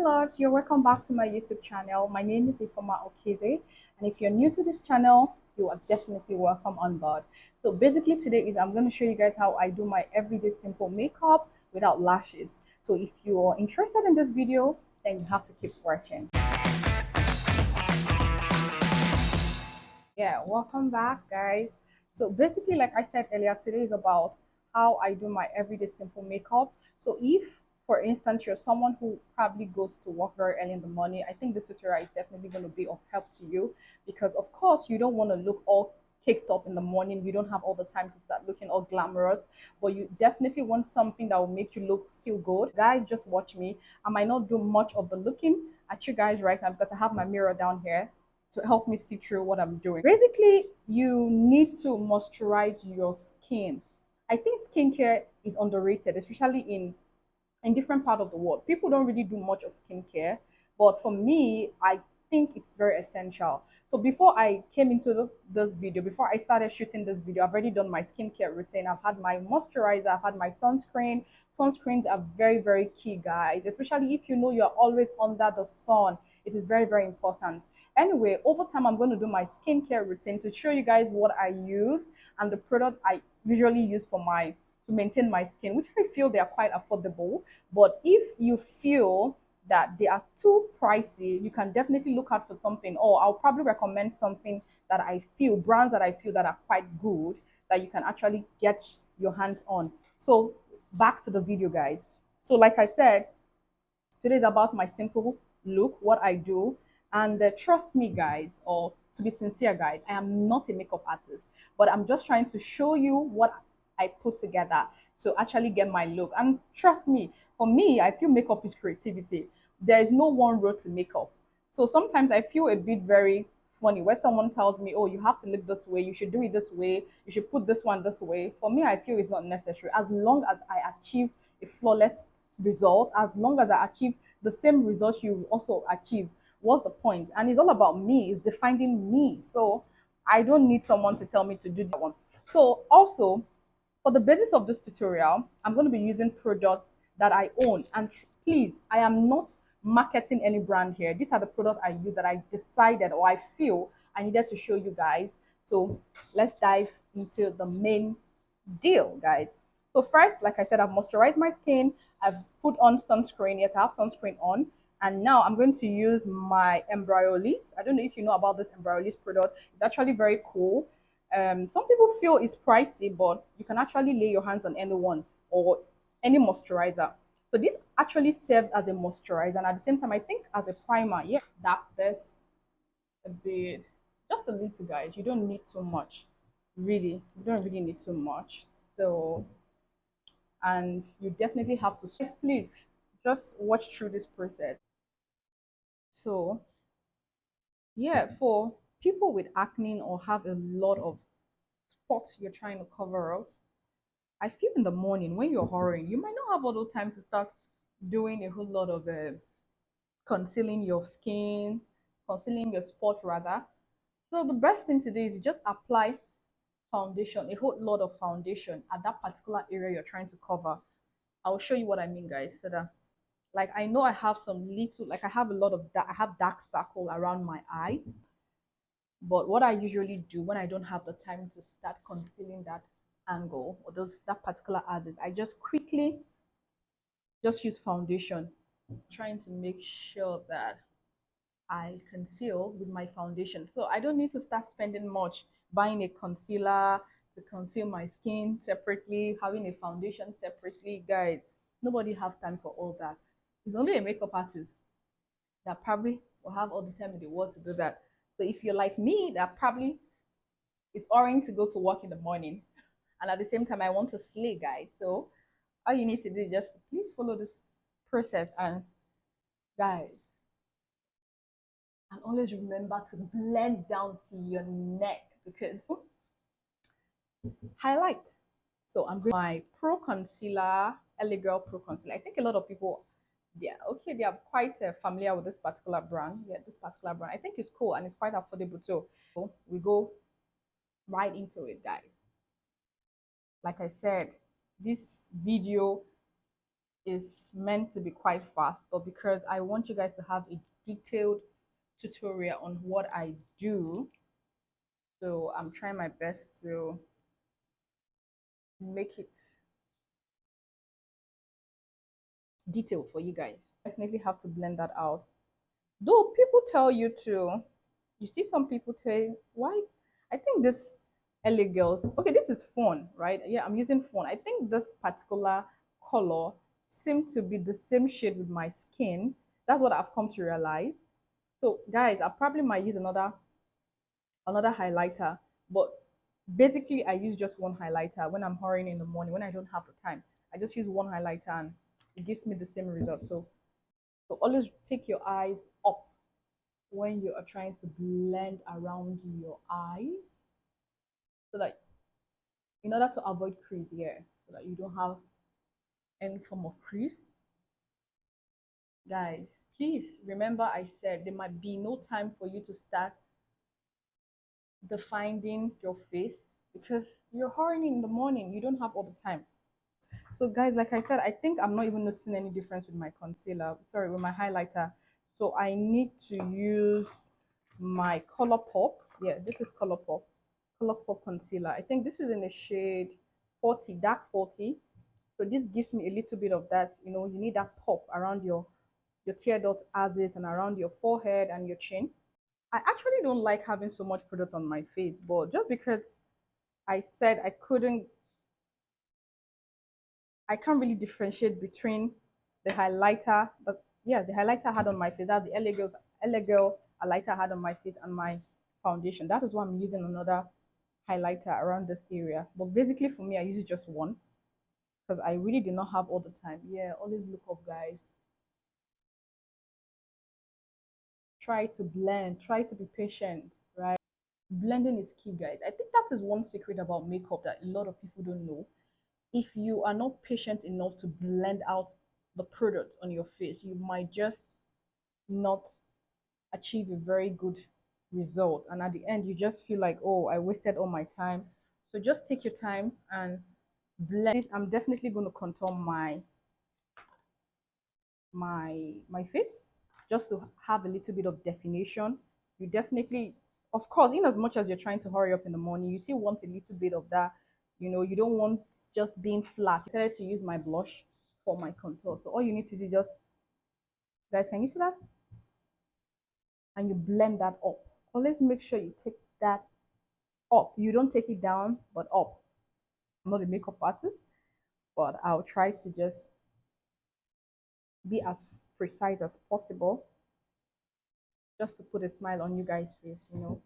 loves, you're welcome back to my YouTube channel. My name is Ifoma Okeze, and if you're new to this channel, you are definitely welcome on board. So basically today I'm going to show you guys how I do my everyday simple makeup without lashes. So if you're interested in this video, then you have to keep watching. Yeah, welcome back guys. So basically, like I said earlier, today is about how I do my everyday simple makeup. So if, for instance, you're someone who probably goes to work very early in the morning, I think this tutorial is definitely going to be of help to you, because of course you don't want to look all caked up in the morning. You don't have all the time to start looking all glamorous, but you definitely want something that will make you look still good. Guys, just watch me. I might not do much of the looking at you guys right now because I have my mirror down here to help me see through what I'm doing. Basically, you need to moisturize your skin. I think skincare is underrated, especially in different part of the world. People don't really do much of skincare, but for me, I think it's very essential. So before I came into this video, before I started shooting this video, I've already done my skincare routine. I've had my moisturizer, I've had my sunscreen. Sunscreens are very, very key, guys, especially if you know you're always under the sun. It is very, very important. Anyway, over time, I'm going to do my skincare routine to show you guys what I use and the product I usually use to maintain my skin, which I feel they are quite affordable. But if you feel that they are too pricey, you can definitely look out for something, or I'll probably recommend something that I feel, brands that I feel that are quite good, that you can actually get your hands on. So back to the video, guys. So like I said, today is about my simple look, what I do. And trust me, guys, or to be sincere, guys, I am not a makeup artist, but I'm just trying to show you what I put together to actually get my look. And trust me, for me, I feel makeup is creativity. There is no one road to makeup. So sometimes I feel a bit very funny where someone tells me, oh, you have to look this way, you should do it this way, you should put this one this way. For me, I feel it's not necessary. As long as I achieve a flawless result, as long as I achieve the same result you also achieve, what's the point? And it's all about me, it's defining me. So I don't need someone to tell me to do that one. So also, for the basis of this tutorial, I'm going to be using products that I own. And please, I am not marketing any brand here. These are the products I use that I decided, or I feel I needed to show you guys. So let's dive into the main deal, guys. So first, like I said, I've moisturized my skin. I've put on sunscreen. Yet I have sunscreen on. And now I'm going to use my Embryolisse. I don't know if you know about this Embryolisse product. It's actually very cool. Some people feel it's pricey, but you can actually lay your hands on anyone or any moisturizer. So this actually serves as a moisturizer, and at the same time, I think as a primer. Yeah, that this a bit, just a little, guys. You don't need too much, really. You don't really need too much. So, and you definitely have to. Please, just watch through this process. So yeah, for people with acne or have a lot of spots you're trying to cover up, I feel in the morning when you're hurrying, you might not have all the time to start doing a whole lot of concealing your skin, concealing your spot rather. So the best thing to do is just apply foundation, a whole lot of foundation at that particular area you're trying to cover. I'll show you what I mean, guys. So that, like, I know I have some little, like I have a lot of I have dark circle around my eyes. But what I usually do when I don't have the time to start concealing that angle or that particular edges, I just quickly just use foundation, trying to make sure that I conceal with my foundation. So I don't need to start spending much buying a concealer to conceal my skin separately, having a foundation separately. Guys, nobody have time for all that. It's only a makeup artist that probably will have all the time in the world to do that. So if you're like me, that probably is boring to go to work in the morning, and at the same time I want to slay, guys. So all you need to do is just please follow this process, and guys, and always remember to blend down to your neck, because highlight. So I'm going my Pro Concealer, LA Girl Pro Concealer. I think a lot of people, yeah, okay, they are quite familiar with this particular brand. Yeah, this particular brand, I think it's cool and it's quite affordable too. So we go right into it, guys. Like I said, this video is meant to be quite fast, but because I want you guys to have a detailed tutorial on what I do, so I'm trying my best to make it detailed for you guys. Definitely have to blend that out. Though people tell you to, you see some people say, why? I think this LA girls, okay, this is fawn, right? Yeah, I'm using fawn. I think this particular color seemed to be the same shade with my skin. That's what I've come to realize. So guys, I probably might use another highlighter, but basically I use just one highlighter when I'm hurrying in the morning, when I don't have the time. I just use one highlighter and it gives me the same result. So always take your eyes up when you are trying to blend around your eyes, so that in order to avoid crease here, so that you don't have any form of crease. Guys, please remember I said there might be no time for you to start defining your face because you're hurrying in the morning, you don't have all the time. So guys, like I said, I think I'm not even noticing any difference with my concealer, sorry, with my highlighter. So I need to use my Color Pop. Yeah, this is Color Pop concealer. I think this is in the shade 40, dark 40. So this gives me a little bit of that, you know, you need that pop around your tear duct axis and around your forehead and your chin. I actually don't like having so much product on my face, but just because I said I can't really differentiate between the highlighter, but yeah, the highlighter I had on my face, that's the LA Girl highlighter I had on my face, and my foundation. That is why I'm using another highlighter around this area. But basically for me, I use just one because I really do not have all the time. Yeah, always look up, guys. Try to blend, try to be patient, right? Blending is key, guys. I think that is one secret about makeup that a lot of people don't know. If you are not patient enough to blend out the product on your face, you might just not achieve a very good result. And at the end, you just feel like, oh, I wasted all my time. So just take your time and blend this. I'm definitely going to contour my face just to have a little bit of definition. You definitely, of course, in as much as you're trying to hurry up in the morning, you still want a little bit of that. You know, you don't want just being flat. I decided to use my blush for my contour. So all you need to do, just, guys, can you see that? And you blend that up. Always make sure you take that up. You don't take it down, but up. I'm not a makeup artist, but I'll try to just be as precise as possible just to put a smile on you guys' face, you know.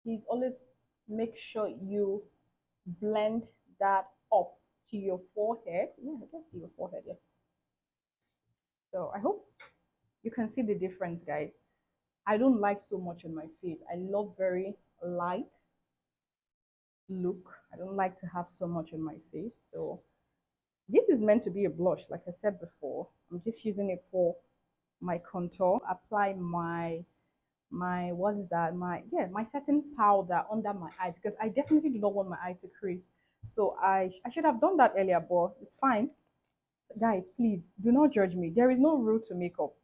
Please always make sure you blend that up to your forehead. Yeah, I guess to your forehead, yeah. So I hope you can see the difference, guys. I don't like so much on my face. I love very light look. I don't like to have so much on my face. So this is meant to be a blush, like I said before. I'm just using it for my contour. Apply my what is that, my setting powder under my eyes, because I definitely do not want my eye to crease. So I should have done that earlier, but it's fine. Guys, please do not judge me. There is no rule to makeup.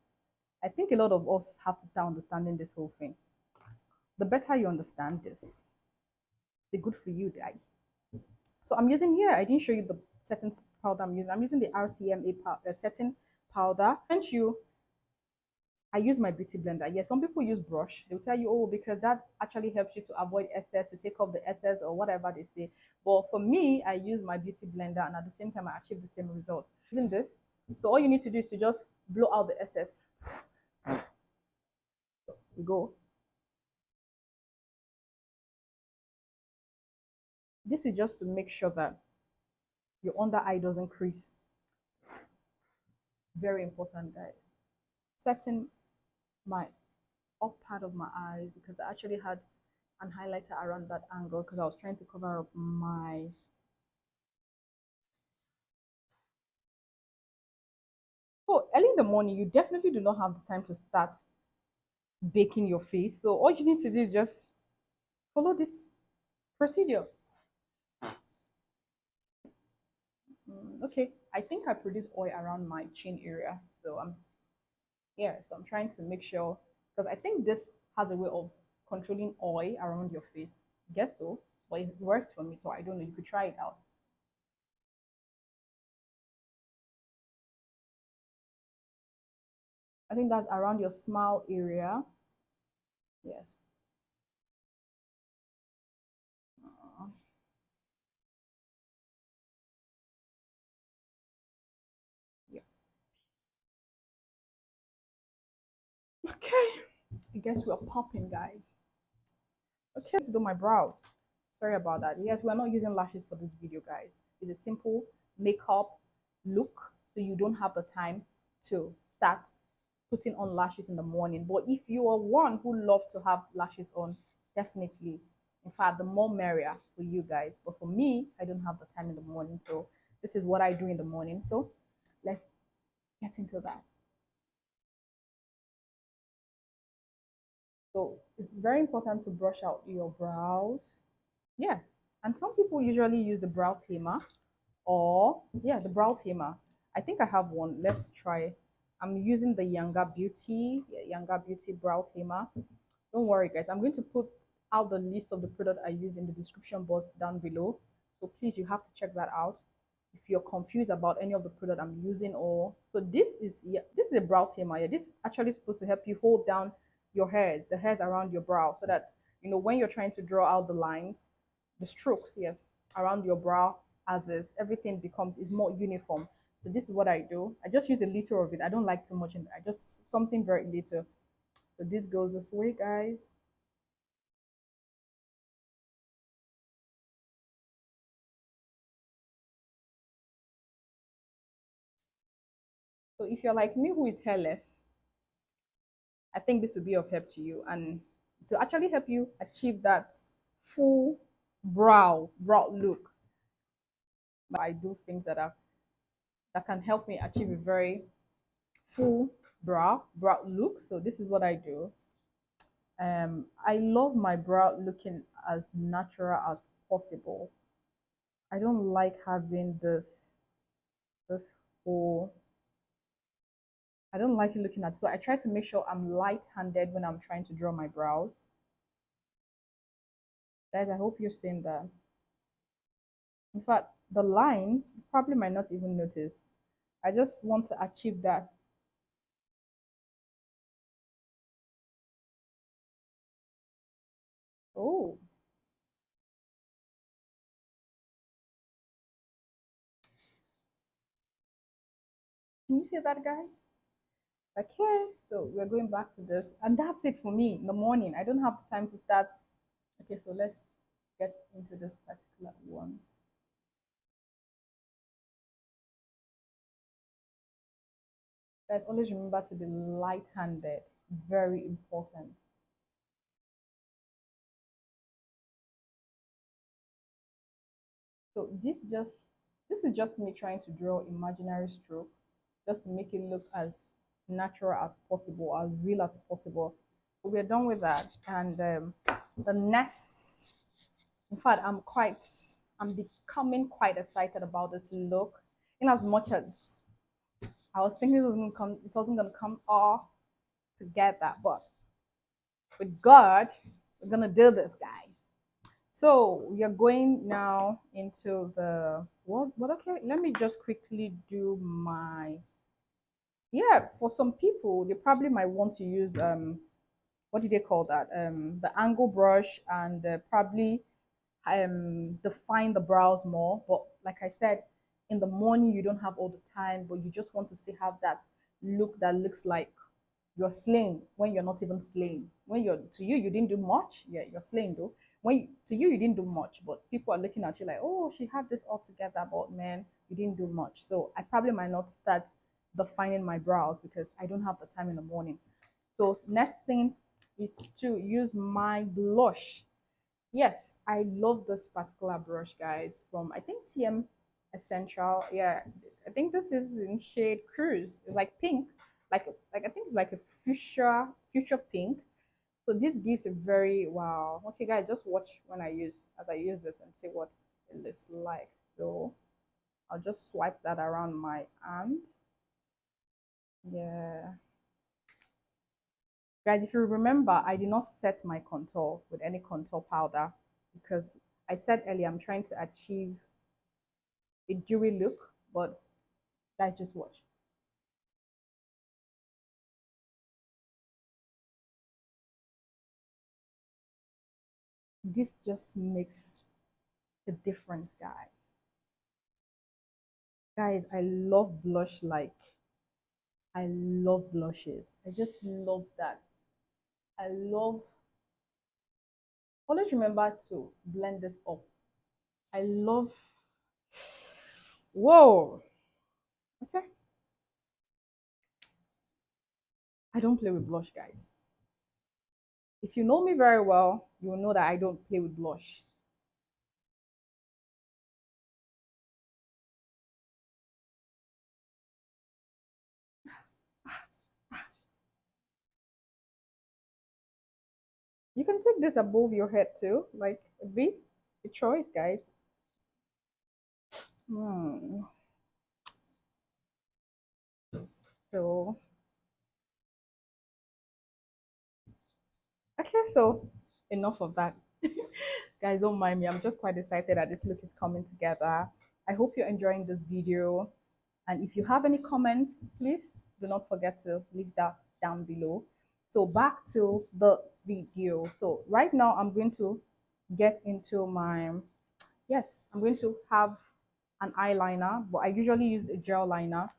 I think a lot of us have to start understanding this whole thing. The better you understand this, the good for you guys. So I'm using here, I didn't show you the setting powder I'm using. I'm using the RCMA setting powder. And I use my beauty blender. Yes, some people use brush. They'll tell you, oh, because that actually helps you to avoid excess, to take off the excess or whatever they say. But for me, I use my beauty blender, and at the same time, I achieve the same result. Using this, so all you need to do is to just blow out the excess. So we go. This is just to make sure that your under eye doesn't crease. Very important, guys. Setting my up part of my eyes, because I actually had an highlighter around that angle because I was trying to cover up my so early in the morning you definitely do not have the time to start baking your face. So all you need to do is just follow this procedure. Okay, I think I produce oil around my chin area, so I'm yeah. So I'm trying to make sure because I think this has a way of controlling oil around your face. Guess so, but it works for me, so I don't know. You could try it out. I think that's around your smile area. Yes. Uh, yeah. Okay. I guess we're popping, guys. Okay, to do my brows. Sorry about that. Yes, we're not using lashes for this video, guys. It's a simple makeup look, so you don't have the time to start putting on lashes in the morning. But if you are one who loves to have lashes on, definitely. In fact, the more merrier for you guys. But for me, I don't have the time in the morning, so this is what I do in the morning. So let's get into that. So it's very important to brush out your brows. Yeah. And some people usually use the brow tamer or, yeah, the brow tamer. I think I have one. Let's try. I'm using the Younger Beauty, yeah, Younger Beauty brow tamer. Don't worry, guys. I'm going to put out the list of the product I use in the description box down below. So please, you have to check that out. If you're confused about any of the product I'm using, or so this is, yeah, this is a brow tamer. Yeah, this is actually supposed to help you hold down your hair, the hairs around your brow, so that when you're trying to draw out the lines, the strokes, yes, around your brow, as is everything becomes is more uniform. So this is what I do. I just use a little of it. I don't like too much, and I just something very little. So this goes this way, guys. So if you're like me who is hairless, I think this will be of help to you and to actually help you achieve that full brow look. I do things that can help me achieve a very full brow look. So this is what I do. I love my brow looking as natural as possible. I don't like having this whole. I don't like it looking at. So I try to make sure I'm light-handed when I'm trying to draw my brows. Guys, I hope you're seeing that. In fact, the lines you probably might not even notice. I just want to achieve that. Oh, can you see that, guy? Okay, so we're going back to this, and that's it for me in the morning. I don't have the time to start. Okay, so let's get into this particular one. Guys, always remember to be light-handed. Very important. So this is just me trying to draw imaginary stroke, just to make it look as natural as possible, as real as possible. So we're done with that, and the next, in fact, I'm becoming quite excited about this look. In as much as I was thinking it wasn't gonna come all together, but with God, we're gonna do this, guys. So we are going now into the what okay, let me just quickly do my yeah, for some people they probably might want to use what do they call that? The angle brush and probably define the brows more. But like I said, in the morning you don't have all the time, but you just want to still have that look that looks like you're slaying when you're not even slaying. When you're to you, you didn't do much. Yeah, you're slaying though. When to you, you didn't do much, but people are looking at you like, oh, she had this all together, but man, you didn't do much. So I probably might not start defining my brows because I don't have the time in the morning. So next thing is to use my blush. Yes, I love this particular brush, guys, from I think TM Essential. Yeah, I think this is in shade Cruise. It's like pink, like I think it's like a fuchsia pink. So this gives a very wow. Okay, guys, just watch when I use this and see what it looks like. So I'll just swipe that around my hand. Yeah. Guys, if you remember, I did not set my contour with any contour powder because I said earlier I'm trying to achieve a dewy look, but guys, just watch. This just makes a difference, guys. Guys, I love blush like I love blushes. I just love that. I love always remember to blend this up. I love whoa. Okay. I don't play with blush, guys. If you know me very well, you will know that I don't play with blush. You can take this above your head too, like a bit. A choice, guys. Hmm. So okay, so enough of that. Guys, don't mind me. I'm just quite excited that this look is coming together. I hope you're enjoying this video. And if you have any comments, please do not forget to leave that down below. So back to the video. So right now I'm going to get into my, yes, I'm going to have an eyeliner, but I usually use a gel liner.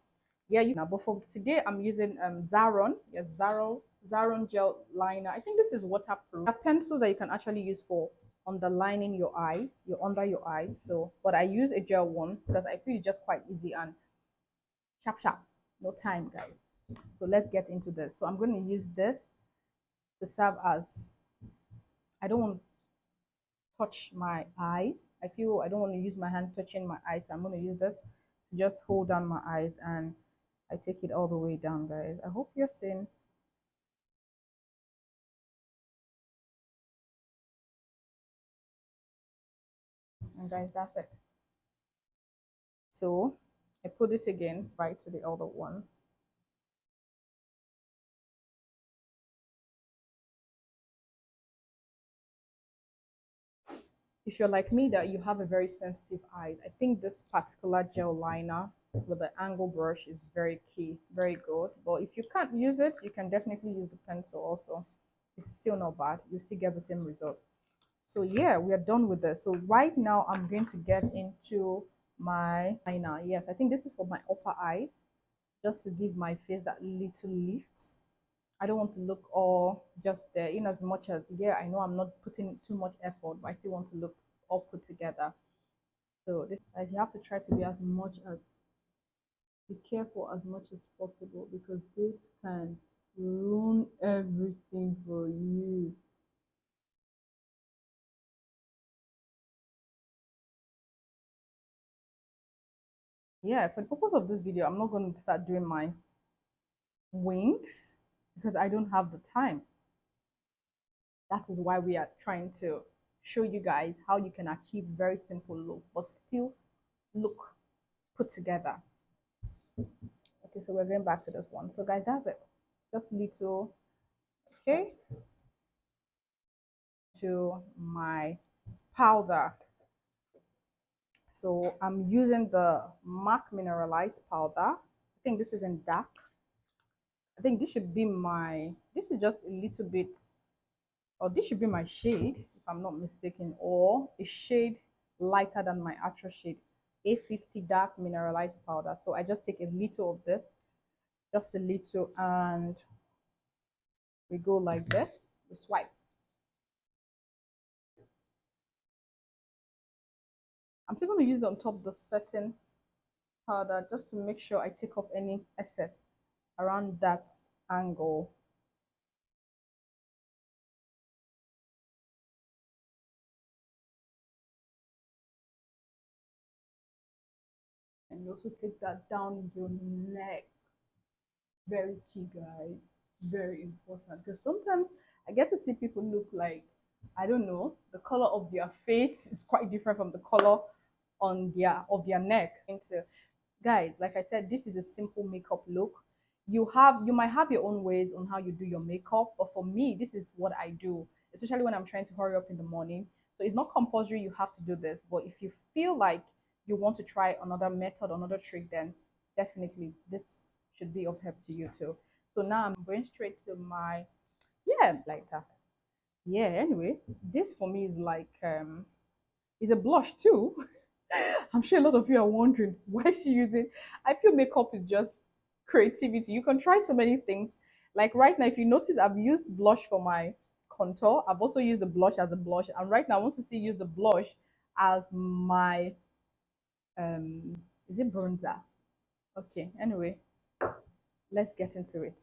Yeah, you know, but for today I'm using Zaron. Yes, Zaron gel liner. I think this is waterproof. There are pencils that you can actually use for underlining your eyes, your under your eyes. So, but I use a gel one because I feel it's just quite easy and sharp, sharp. No time, guys. So let's get into this. So I'm going to use this to serve as. I don't want to touch my eyes. I feel I don't want to use my hand touching my eyes. So I'm going to use this to just hold down my eyes and I take it all the way down, guys. I hope you're seeing. And guys, that's it. So I put this again right to the other one. If you're like me that you have a very sensitive eyes, I think this particular gel liner with the angle brush is very key, very good. But if you can't use it, you can definitely use the pencil also. It's still not bad. You still get the same result. So yeah, we are done with this. So right now I'm going to get into my liner. Yes, I think this is for my upper eyes, just to give my face that little lift. I don't want to look all just there, in as much as, yeah, I know I'm not putting too much effort, but I still want to look all put together. So this, you have to try to be as much as, be careful as much as possible because this can ruin everything for you. Yeah, for the purpose of this video, I'm not going to start doing my wings because I don't have the time. That is why we are trying to show you guys how you can achieve very simple look but still look put together. Okay, so we're going back to this one. So guys, that's it. Just little, okay, to my powder. So I'm using the MAC mineralized powder. I think this is in dark. I think this should be my, this is just a little bit, or this should be my shade, if I'm not mistaken, or a shade lighter than my actual shade. A50 dark mineralized powder. So I just take a little of this, just a little, and we go like this. We swipe. I'm still going to use it on top of the setting powder just to make sure I take off any excess around that angle. And you also take that down your neck. Very key, guys. very important because sometimes I get to see people look like, I don't know, the color of their face is quite different from the color on their neck. And so, guys, like I said, this is a simple makeup look. You might have your own ways on how you do your makeup, but for me, this is what I do, especially when I'm trying to hurry up in the morning. So it's not compulsory you have to do this, but if you feel like you want to try another method, another trick, then definitely this should be of help to you too. So now I'm going straight to my, yeah, lighter. Yeah, anyway, this for me is like is a blush too. I'm sure a lot of you are wondering why she using. I feel makeup is just creativity. You can try so many things. Like right now, if you notice, I've used blush for my contour. I've also used the blush as a blush, and right now I want to still use the blush as my is it bronzer? Okay. Anyway, let's get into it.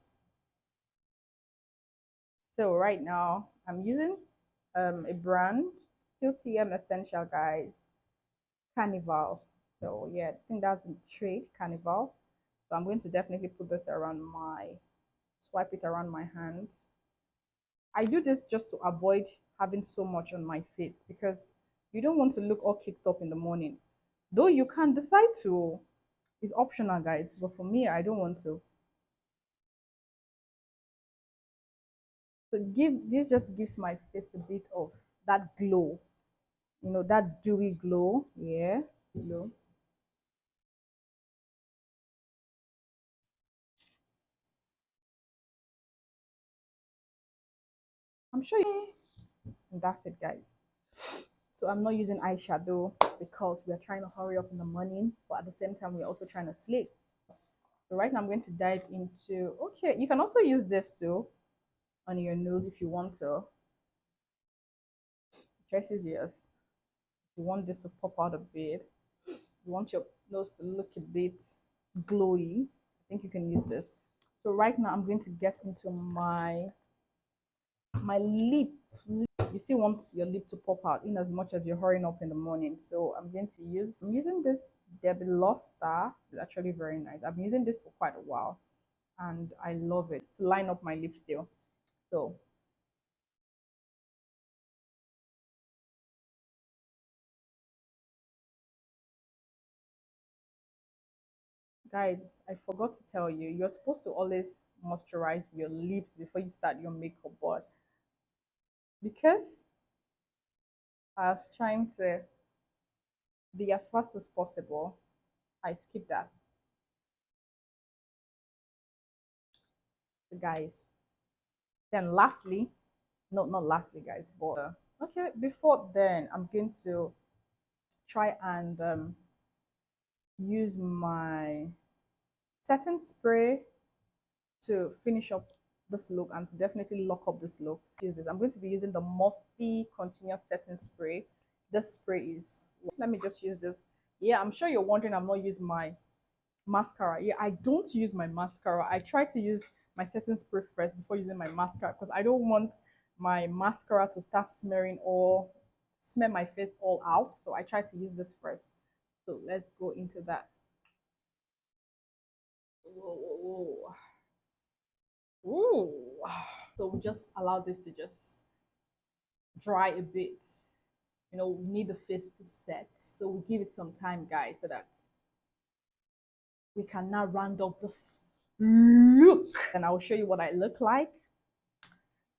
So right now I'm using a brand, still TM Essential, guys. Carnival. So yeah, I think that's in trade, Carnival. So I'm going to definitely put this around swipe it around my hands. I do this just to avoid having so much on my face because you don't want to look all kicked up in the morning. Though you can decide to, it's optional, guys. But for me, I don't want to. So this just gives my face a bit of that glow, that dewy glow. Yeah, glow. I'm sure and that's it, guys. So I'm not using eyeshadow because we are trying to hurry up in the morning, but at the same time, we're also trying to sleep. So right now I'm going to dive into, okay, you can also use this too on your nose if you want to. Choice is yours. If you want this to pop out a bit, you want your nose to look a bit glowy, I think you can use this. So right now I'm going to get into my lip. You still want your lip to pop out in as much as you're hurrying up in the morning. So I'm using this Debbie Lost Star. It's actually very nice. I've been using this for quite a while and I love it to line up my lip still. So guys, I forgot to tell you, you're supposed to always moisturize your lips before you start your makeup, but because I was trying to be as fast as possible, I skipped that. So guys, then lastly, no, not lastly, guys, but okay, before then, I'm going to try and use my setting spray to finish up this look and to definitely lock up this look. I'm going to be using the Morphe Continuous Setting Spray. This spray is, let me just use this. Yeah, I'm sure you're wondering I'm not using my mascara. Yeah, I don't use my mascara. I try to use my setting spray first before using my mascara because I don't want my mascara to start smear my face all out. So I try to use this first. So let's go into that. Whoa, whoa, whoa. Ooh. So we just allow this to just dry a bit. We need the face to set. So we give it some time, guys, so that we can now round up this look. And I'll show you what I look like.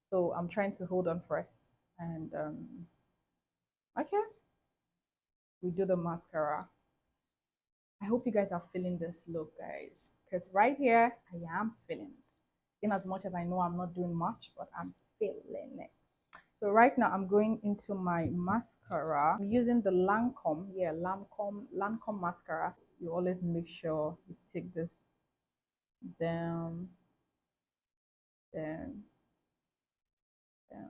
So I'm trying to hold on first. And okay, we do the mascara. I hope you guys are feeling this look, guys. Because right here, I am feeling it. In as much as I know I'm not doing much, but I'm feeling it. So right now I'm going into my mascara. I'm using the Lancôme, yeah, Lancôme mascara. You always make sure you take this down, down, down,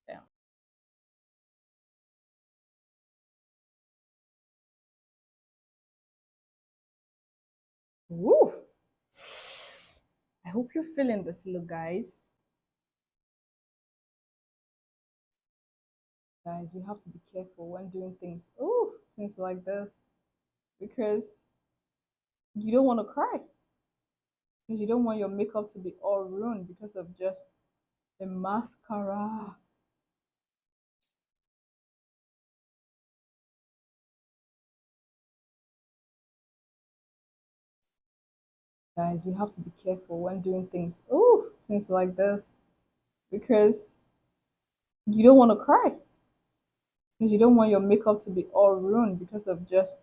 down. Woo! I hope you're feeling this look, guys. Guys, you have to be careful when doing things like this because you don't want to cry. Because you don't want your makeup to be all ruined because of just a mascara. Guys, you have to be careful when doing things like this because you don't want to cry. Because you don't want your makeup to be all ruined because of just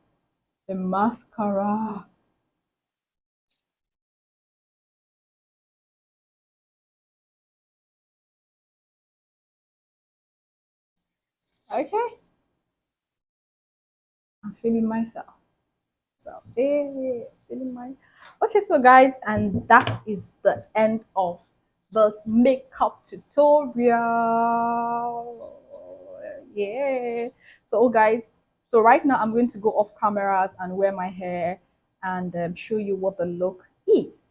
a mascara. Okay, I'm feeling myself. So, hey, feeling my. Okay, so guys, and that is the end of this makeup tutorial. Yeah. So, guys, so right now I'm going to go off cameras and wear my hair and show you what the look is.